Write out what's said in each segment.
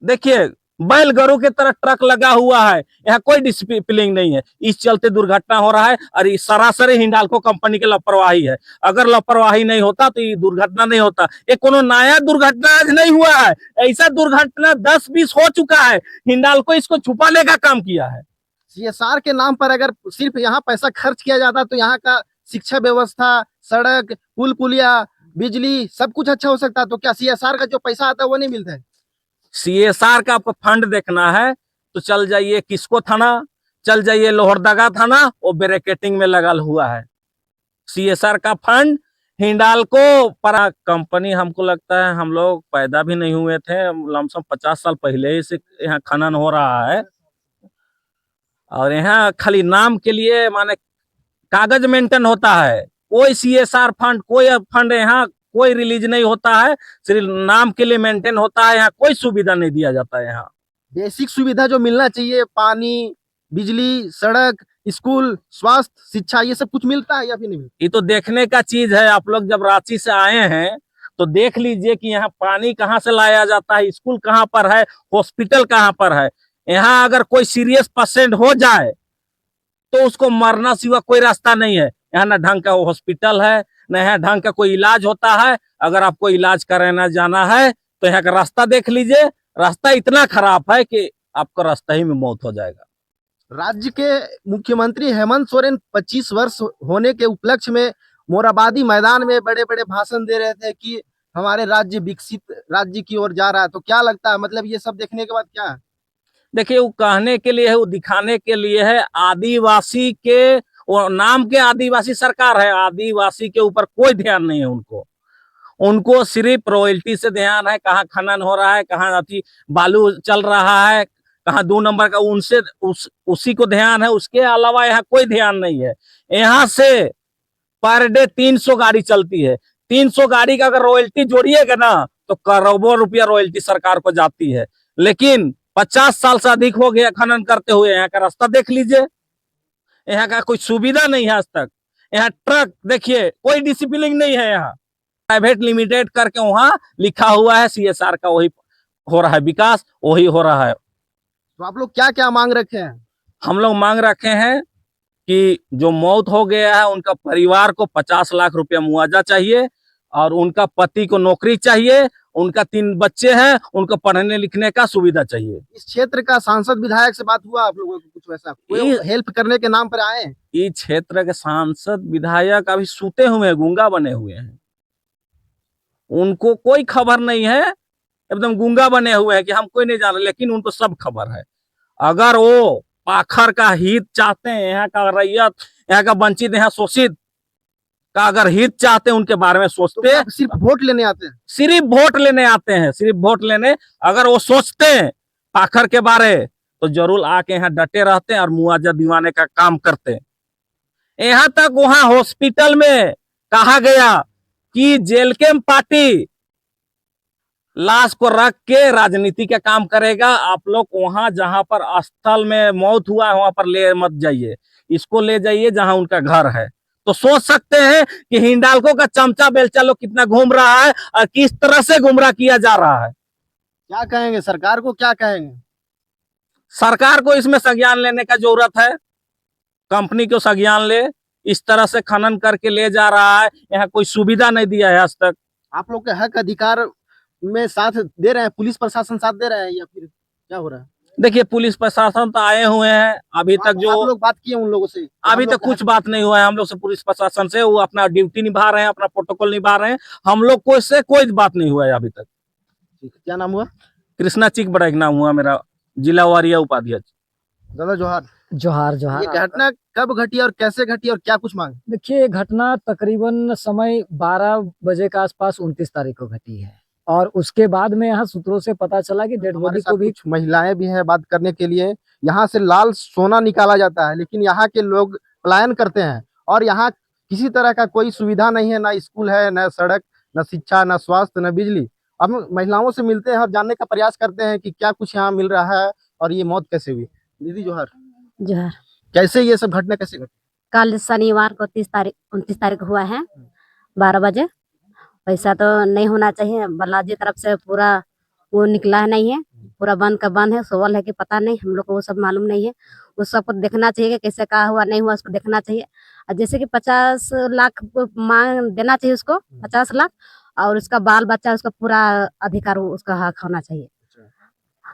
देखिए बैल गरु की तरह ट्रक लगा हुआ है, यहाँ कोई डिसिप्लिन नहीं है, इस चलते दुर्घटना हो रहा है। और ये सरासर हिंडाल्को कंपनी की लापरवाही है। अगर लापरवाही नहीं होता तो ये दुर्घटना नहीं होता। ये कोनो नया दुर्घटना आज नहीं हुआ है, ऐसा दुर्घटना 10-20 हो चुका है। हिंडाल्को इसको छुपाने का काम किया है। सीएसआर के नाम पर अगर सिर्फ यहाँ पैसा खर्च किया जाता तो यहाँ का शिक्षा व्यवस्था, सड़क, पुल पुलिया, बिजली सब कुछ अच्छा हो सकता। तो क्या सीएसआर का जो पैसा आता है वो नहीं मिलता है? सीएसआर का आपको फंड देखना है तो चल जाइए किसको थाना, चल जाइए लोहरदगा थाना, वो ब्रैकेटिंग में लगा हुआ है। सीएसआर का फंड हिंडाल्को पर कंपनी, हमको लगता है हम लोग पैदा भी नहीं हुए थे, लमसम 50 साल पहले ही से यहाँ खनन हो रहा है। और यहाँ खाली नाम के लिए माने कागज मेंटेन होता है। कोई सीएसआर फंड, कोई फंड यहाँ कोई रिलीज नहीं होता है, सिर्फ नाम के लिए मेंटेन होता है। यहाँ कोई सुविधा नहीं दिया जाता है। यहाँ बेसिक सुविधा जो मिलना चाहिए, पानी, बिजली, सड़क, स्कूल, स्वास्थ्य, शिक्षा, ये सब कुछ मिलता है या फिर नहीं मिलता? ये तो देखने का चीज है। आप लोग जब रांची से आए हैं तो देख लीजिए कि यहाँ पानी कहाँ से लाया जाता है, स्कूल कहाँ पर है, हॉस्पिटल कहाँ पर है। यहाँ अगर कोई सीरियस पेशेंट हो जाए तो उसको मरना सिवा कोई रास्ता नहीं है। यहाँ ना ढंग का हॉस्पिटल है, न यहाँ ढंग का कोई इलाज होता है। अगर आपको इलाज कराना जाना है तो यहाँ का रास्ता देख लीजिए, रास्ता इतना खराब है कि आपको रास्ता ही में मौत हो जाएगा। राज्य के मुख्यमंत्री हेमंत सोरेन 25 वर्ष होने के उपलक्ष्य में मोराबादी मैदान में बड़े बड़े भाषण दे रहे थे कि हमारे राज्य विकसित राज्य की ओर जा रहा है। तो क्या लगता है, मतलब ये सब देखने के बाद क्या है? देखिए वो कहने के लिए है, वो दिखाने के लिए है। आदिवासी के वो नाम के आदिवासी सरकार है, आदिवासी के ऊपर कोई ध्यान नहीं है उनको। उनको सिर्फ रॉयल्टी से ध्यान है, कहाँ खनन हो रहा है, कहाँ अति बालू चल रहा है, कहाँ 2 नंबर का, उनसे उसी को ध्यान है। उसके अलावा यहाँ कोई ध्यान नहीं है। यहाँ से पर डे 300 गाड़ी चलती है। 300 गाड़ी का अगर रॉयल्टी जोड़िएगा ना तो करोड़ों रुपया रॉयल्टी सरकार को जाती है। लेकिन 50 साल से अधिक हो गया खनन करते हुए। यहाँ का रास्ता देख लीजिए, यहाँ का कोई सुविधा नहीं है आज तक। यहाँ ट्रक देखिए, कोई डिसिप्लिन नहीं है। यहाँ प्राइवेट लिमिटेड करके वहां लिखा हुआ है सीएसआर का, वही हो रहा है विकास, वही हो रहा है। तो आप लोग क्या क्या मांग रखे हैं? हम लोग मांग रखे हैं कि जो मौत हो गया है उनका परिवार को 50 लाख रुपया मुआवजा चाहिए, और उनका पति को नौकरी चाहिए, उनका 3 बच्चे हैं, उनको पढ़ने लिखने का सुविधा चाहिए। इस क्षेत्र का सांसद विधायक से बात हुआ आप लोगों को? कुछ वैसा कोई हेल्प करने के नाम पर आए? इस क्षेत्र के सांसद विधायक अभी सूते हुए हैं, गूंगा बने हुए हैं। उनको कोई खबर नहीं है, एकदम गूंगा बने हुए हैं कि हम कोई नहीं जान रहे, लेकिन उनको सब खबर है। अगर वो पाखर का हित चाहते हैं, यहाँ का रैयत, यहाँ का वंचित, यहाँ शोषित का अगर हित चाहते हैं, उनके बारे में सोचते हैं। तो सिर्फ वोट लेने आते हैं? सिर्फ वोट लेने आते हैं, सिर्फ वोट लेने। अगर वो सोचते हैं पाखर के बारे तो जरूर आके यहाँ डटे रहते हैं और मुआवजा दिवाने का काम करते हैं। यहाँ तक वहां हॉस्पिटल में कहा गया कि जेलकेम पार्टी लाश को रख के राजनीति का काम करेगा। आप लोग वहां जहां पर स्थल में मौत हुआ है वहां पर ले मत जाइए, इसको ले जाइए जहां उनका घर है। तो सोच सकते हैं कि हिंडाल्को का चमचा बेलचा लोग कितना घूम रहा है और किस तरह से गुमराह किया जा रहा है। क्या कहेंगे सरकार को, क्या कहेंगे? सरकार को इसमें संज्ञान लेने का जरूरत है। कंपनी को संज्ञान ले, इस तरह से खनन करके ले जा रहा है, यहाँ कोई सुविधा नहीं दिया है आज तक। आप लोग के हक अधिकार में साथ दे रहे हैं, पुलिस प्रशासन साथ दे रहे हैं या फिर क्या हो रहा है? देखिए पुलिस प्रशासन तो आए हुए हैं, अभी तक जो आप लोग बात किए उन लोगों से? अभी तक कुछ बात नहीं हुआ है हम लोग से पुलिस प्रशासन से। वो अपना ड्यूटी निभा रहे हैं, अपना प्रोटोकॉल निभा रहे हैं। हम लोग को इससे कोई बात नहीं हुआ है अभी तक। क्या नाम हुआ? कृष्णा चिक बड़ा नाम हुआ मेरा, जिला वारिया उपाध्यक्ष। दादा जोहार। जोहार जोहार। ये घटना कब घटी और कैसे घटी और क्या कुछ मांग? देखिए घटना तकरीबन समय 12 बजे के आसपास 29 तारीख को घटी है, और उसके बाद में यहाँ सूत्रों से पता चला कि डेड बॉडी को भी कुछ महिलाएं भी हैं बात करने के लिए। यहाँ से लाल सोना निकाला जाता है, लेकिन यहाँ के लोग पलायन करते हैं और यहाँ किसी तरह का कोई सुविधा नहीं है, ना स्कूल है, ना सड़क, ना शिक्षा, ना स्वास्थ्य, ना बिजली। हम महिलाओं से मिलते हैं और जानने का प्रयास करते हैं कि क्या कुछ यहाँ मिल रहा है और ये मौत कैसे हुई। दीदी जोहार। जोहार। कैसे ये सब घटना कैसे घटी? कल शनिवार को 29 तारीख हुआ है 12 बजे। वैसा तो नहीं होना चाहिए, बालाजी तरफ से पूरा वो निकला है नहीं है, पूरा बंद का बंद है, सोवल है कि पता नहीं, हम लोग को वो सब मालूम नहीं है। उस सबको देखना चाहिए कि कैसे क्या हुआ नहीं हुआ, उसको देखना चाहिए। और जैसे कि 50 लाख मांग देना चाहिए उसको, 50 लाख, और उसका बाल बच्चा, उसका पूरा अधिकार उसका हक होना चाहिए।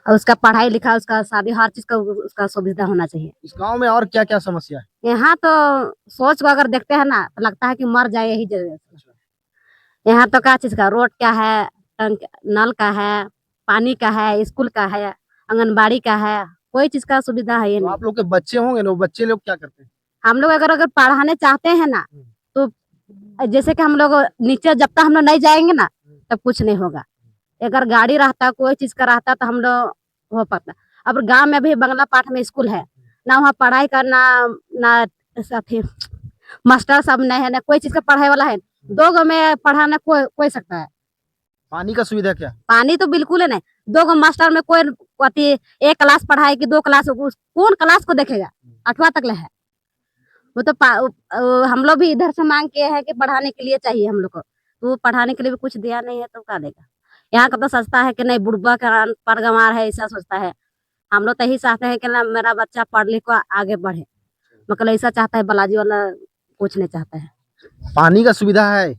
और उसका पढ़ाई लिखा, उसका शादी, हर चीज का उसका सुविधा होना चाहिए। इस गांव में और क्या क्या समस्या है? यहाँ तो सोच को अगर देखते हैं ना तो लगता है कि मर जाए यही जगह से। यहाँ तो क्या चीज का रोड क्या है, नल का है, पानी का है, स्कूल का है, आंगनबाड़ी का है, कोई चीज का सुविधा है ये तो नहीं। आप लोग के बच्चे होंगे ना, वो बच्चे लोग क्या करते हैं? हम लोग अगर अगर पढ़ाने चाहते हैं ना, तो जैसे कि हम लोग नीचे जब तक हम लोग नहीं जाएंगे ना तब कुछ नहीं होगा। अगर गाड़ी रहता, कोई चीज का रहता तो हम लोग हो पाता। अब गांव में भी बंगला पाठ में स्कूल है ना, वहाँ पढ़ाई करना ना, साथी मास्टर सब नहीं है ना, कोई चीज का पढ़ाई वाला है। 2 गो में पढ़ाना कोई सकता है। पानी का सुविधा क्या? पानी तो बिल्कुल है नहीं। 2 गो मास्टर में कोई अथी 1 क्लास पढ़ाई की 2 क्लास, कौन क्लास को देखेगा? 8वां तक ले है वो तो हम लोग भी इधर से मांग किए हैं कि पढ़ाने के लिए चाहिए हम लोग को, तो वो पढ़ाने के लिए भी कुछ दिया नहीं है तो क्या देगा। यहाँ का तो सोचता है कि नहीं बुढ़बा का पर गंवार है, ऐसा सोचता है। हम लोग तो यही चाहते हैं कि ना मेरा बच्चा पढ़ लिख कर आगे बढ़े, मतलब ऐसा चाहता है। बालाजी वाला कुछ नहीं चाहता है। पानी का सुविधा है?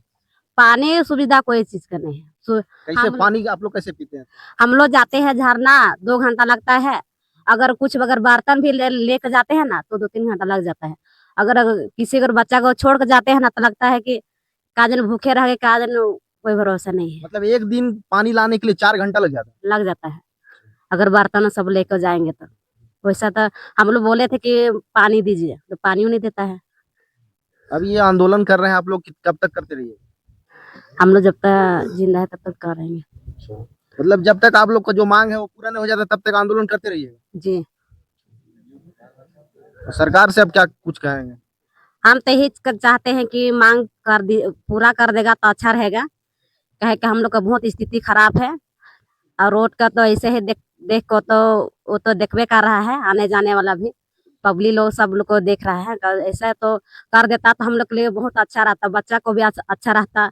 पानी सुविधा कोई चीज का नहीं है। कैसे पानी आप लोग कैसे पीते हैं? हम लोग जाते हैं झरना, 2 घंटा लगता है। अगर कुछ अगर बर्तन भी लेकर जाते हैं ना तो 2-3 घंटा लग जाता है। अगर किसी अगर बच्चा को छोड़ कर जाते हैं ना तो लगता है कि का दिन भूखे रह गए, का दिन, कोई भरोसा नहीं है। मतलब एक दिन पानी लाने के लिए 4 घंटा लग जाता है? लग जाता है अगर बर्तन सब लेकर जाएंगे तो। वैसा तो हम लोग बोले थे कि पानी दीजिए, तो पानी नहीं देता है। अभी ये आंदोलन कर रहे हैं आप लोग, कब तक करते रहिए? हम लोग जब तक जिंदा है तब तक कर रहेंगे। मतलब जब तक आप लोग का जो मांग है वो पूरा नहीं हो जाता तब तक आंदोलन करते रहिए? जी, सरकार से अब क्या कुछ कहेंगे? हम तो यही चाहते हैं कि मांग पूरा कर देगा तो अच्छा रहेगा। कहे कि हम लोग का बहुत स्थिति खराब है, और रोड का तो ऐसे ही देख को तो वो तो देखबे कर रहा है, आने जाने वाला भी पब्लिक लोग सब लोग को देख रहा है। ऐसा तो कर देता तो हम लोग के लिए बहुत अच्छा रहता, बच्चा को भी अच्छा रहता।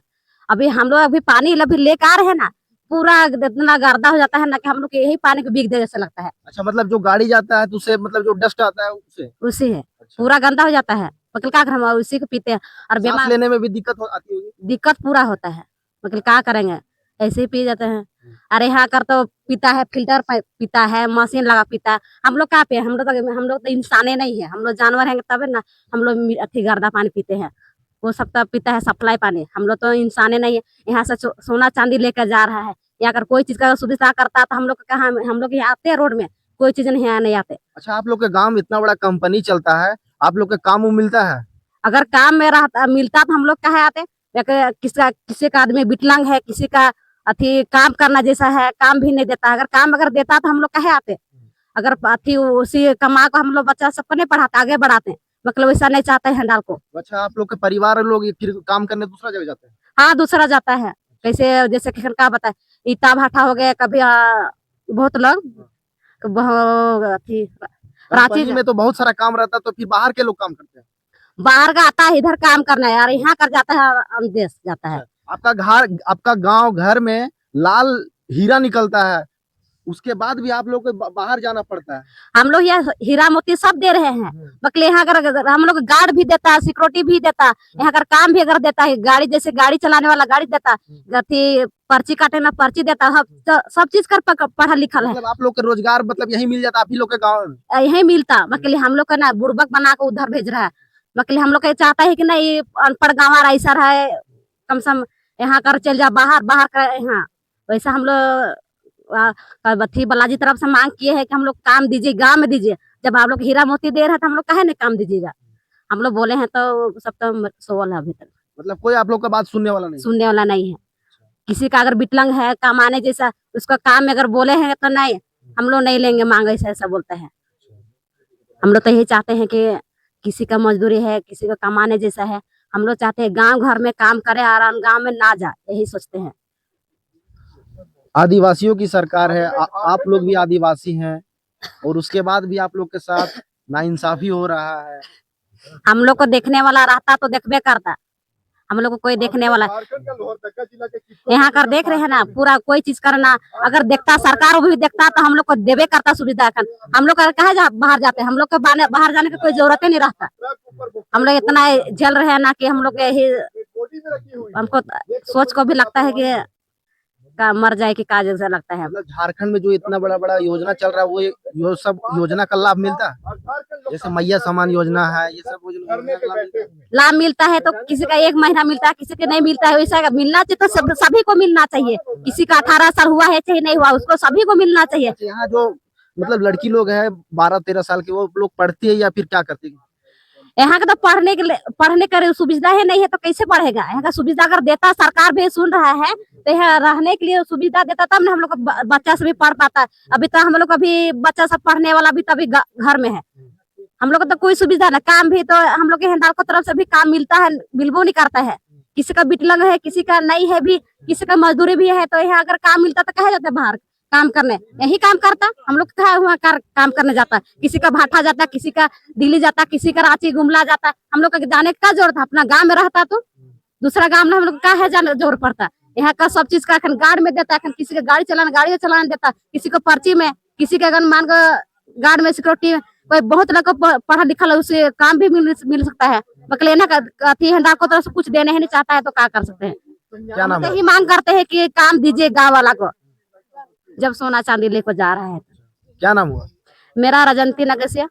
अभी हम लोग अभी पानी अभी लेकर आ रहे हैं ना, पूरा इतना गर्दा हो जाता है ना कि हम लोग को यही पानी को बिक दे जैसा लगता है। अच्छा, मतलब जो गाड़ी जाता है तो उसे, मतलब जो डस्ट आता है उसे? उसी है, अच्छा। पूरा गंदा हो जाता है। मतलब क्या करें, हम उसी को पीते हैं और सांस बीमार, लेने में भी दिक्कत आती होगी? दिक्कत पूरा होता है। मतलब क्या करेंगे, ऐसे ही पी जाते हैं। अरे यहाँ कर तो पीता है, फिल्टर पीता है, मशीन लगा पीता है। हम लोग क्या पे, हम लोग तो इंसाने नहीं है, हम लोग जानवर हैं तब ना हम लोग अथी गर्दा पानी पीते हैं। वो सब तो पीता है सप्लाई पानी, हम लोग तो इंसाने नहीं है। यहाँ से सोना चांदी लेकर जा रहा है, या अगर कोई चीज का सुविधा करता तो हम लोग कहाँ, हम लोग यहाँ आते हैं रोड में, कोई चीज नहीं आते। अच्छा, आप लोग के गांव में इतना बड़ा कंपनी चलता है, आप लोग के काम वो मिलता है? अगर काम में रहता मिलता तो हम लोग कहे आते। किसी का आदमी विकलांग है, किसी का अथी काम करना जैसा है, काम भी नहीं देता। अगर देता तो हम लोग कहे आते। अगर अथी उसी कमा को हम लोग बच्चा सबको नहीं पढ़ाते, आगे बढ़ाते, मतलब वैसा नहीं चाहते हैं डाल को। अच्छा, आप लोग के परिवार लोग ये फिर काम करने दूसरा जगह जाते हैं? हाँ, दूसरा जाता है। कैसे, जैसे कि क्या बताए, ईटा भाटा हो गया कभी, बहुत लोग अथी रांची कंपनी में तो बहुत सारा काम रहता है, तो फिर बाहर के लोग काम करते हैं? बाहर का आता है इधर काम करना है, यार यहाँ कर जाता है, देश जाता है। आपका गांव घर में लाल हीरा निकलता है, उसके बाद भी आप लोग को बाहर जाना पड़ता है? हम लोग यहाँ हीरा मोती सब दे रहे हैं, मतलब यहाँ अगर हम लोग गार्ड भी देता है, सिक्योरिटी भी देता है, यहाँ अगर काम भी अगर देता है, गाड़ी जैसे गाड़ी चलाने वाला गाड़ी देता है, पर्ची काटे ना पर्ची देता है, सब चीज कर पढ़ा लिखल है। मतलब आप लोग के रोजगार मतलब यही मिल जाता आप ही लोग के गाँव में? यही मिलता, मतलब हम लोग का ना बुड़बक बना के उधर भेज रहा है। मतलब हम लोग का चाहता है कि नहीं अनपढ़ गाँव ऐसा रहे, कम से कम यहाँ कर चल जा बाहर, बाहर कर यहाँ। वैसा हम लोग बथी बालाजी तरफ से मांग किए है कि हम लोग काम दीजिए, गांव में दीजिए। जब आप लोग हीरा मोती दे रहे हैं तो हम लोग कहे नहीं काम दीजिएगा, हम लोग बोले हैं तो सब तो सोवल है अभी तक। मतलब कोई आप लोग का बात सुनने वाला नहीं? सुनने वाला नहीं है। किसी का अगर विकलांग है कमाने जैसा, उसका काम में अगर बोले हैं तो नहीं, हम लोग नहीं लेंगे मांग, ऐसा बोलते हैं। हम लोग तो यही चाहते हैं कि किसी का मजदूरी है, किसी का कमाने जैसा है, हम लोग चाहते हैं गांव घर में काम करे, आराम गांव में ना जाए, यही सोचते हैं। आदिवासियों की सरकार है, आप लोग भी आदिवासी हैं, और उसके बाद भी आप लोग के साथ नाइंसाफी हो रहा है। हम लोग को देखने वाला रहता तो देखबे करता, हम लोग को कोई देखने वाला, यहाँ कर देख रहे हैं ना, पूरा कोई चीज करना अगर देखता सरकार भी देखता तो हम लोग को देवे करता सुविधा। हम लोग कहा बाहर जाते हैं, हम लोग को बाहर जाने की कोई जरूरत ही नहीं रहता। हम लोग इतना जल रहे हैं ना कि हम लोग यही, हमको सोच को भी लगता है कि का मर जाए कि का जैसा लगता है। मतलब झारखंड में जो इतना बड़ा बड़ा योजना चल रहा है वो सब योजना का लाभ मिलता है, जैसे मैया समान योजना है, ये सब योजना का लाभ मिलता है तो किसी का 1 महीना मिलता है, किसी के नहीं मिलता है। वैसा मिलना चाहिए तो सभी को मिलना चाहिए। किसी का 18 साल हुआ है चाहे नहीं हुआ, उसको सभी को मिलना चाहिए। यहाँ जो मतलब लड़की लोग हैं 12-13 साल के, वो लोग पढ़ती है या फिर क्या करती है? यहाँ का तो पढ़ने का सुविधा ही नहीं है तो कैसे पढ़ेगा। यहाँ का सुविधा अगर देता, सरकार भी सुन रहा है तो यहाँ रहने के लिए सुविधा देता तब ना हम लोग का बच्चा से भी पढ़ पाता है। अभी तो हम लोग का भी बच्चा सब पढ़ने वाला भी तभी घर में है। हम लोग को तो कोई सुविधा ना, काम भी तो हम लोग के हिंदाल को तरफ से भी काम मिलता है, मिलबो नहीं करता है। किसी का विकलांग है, किसी का नहीं है भी, किसी का मजदूरी भी है। तो यहाँ अगर काम मिलता तो कहा जाता बाहर काम करने, यही काम करता। हम लोग कहा हुआ काम करने जाता, किसी का भाठा जाता, किसी का दिल्ली जाता, किसी का रांची गुमला जाता। हम लोग का जाने का जरूरत है, अपना गांव में रहता तो दूसरा गांव में हम लोग का है जाने जरूरत पड़ता। यहाँ का सब चीज का गार्ड में देता है, किसी का गाड़ी चलाना देता, किसी को पर्ची में, किसी का मान को गार्ड में सिक्योरिटी, कोई बहुत लोग को पढ़ा लिखा उसे काम भी मिल सकता है। बकलेना का को तरफ से कुछ देने ही नहीं चाहता है तो क्या कर सकते हैं। क्या नाम है? यही मांग करते हैं कि काम दीजिए गाँव वाला को, जब सोना चांदी लेकर जा रहा है। क्या नाम हुआ? मेरा रजंती नगसिया।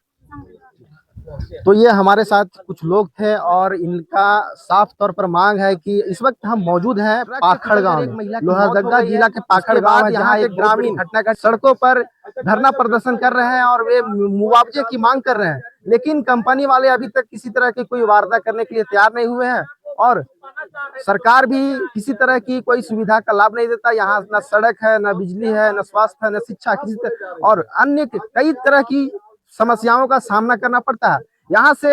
तो ये हमारे साथ कुछ लोग थे और इनका साफ तौर पर मांग है कि इस वक्त हम मौजूद हैं पाखड़ गांव में, लोहरदगा जिला के पाखड़ गांव है, जहां एक ग्रामीण घटना का सड़कों पर धरना प्रदर्शन कर रहे हैं और वे मुआवजे की मांग कर रहे हैं। लेकिन कंपनी वाले अभी तक किसी तरह की कोई वार्ता करने के लिए तैयार नहीं हुए हैं और सरकार भी किसी तरह की कोई सुविधा का लाभ नहीं देता। यहाँ न सड़क है, न बिजली है, न स्वास्थ्य है, न शिक्षा, किसी तरह और अन्य कई तरह की समस्याओं का सामना करना पड़ता है। यहाँ से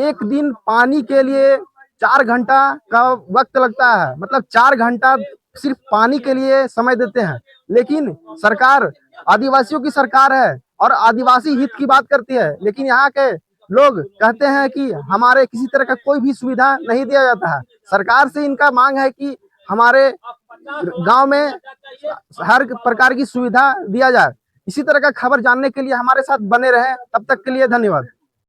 एक दिन पानी के लिए 4 घंटा का वक्त लगता है, मतलब 4 घंटा सिर्फ पानी के लिए समय देते हैं। लेकिन सरकार आदिवासियों की सरकार है और आदिवासी हित की बात करती है, लेकिन यहाँ के लोग कहते हैं कि हमारे किसी तरह का कोई भी सुविधा नहीं दिया जाता है। सरकार से इनका मांग है कि हमारे गांव में हर प्रकार की सुविधा दिया जाए। इसी तरह का खबर जानने के लिए हमारे साथ बने रहे। तब तक के लिए धन्यवाद।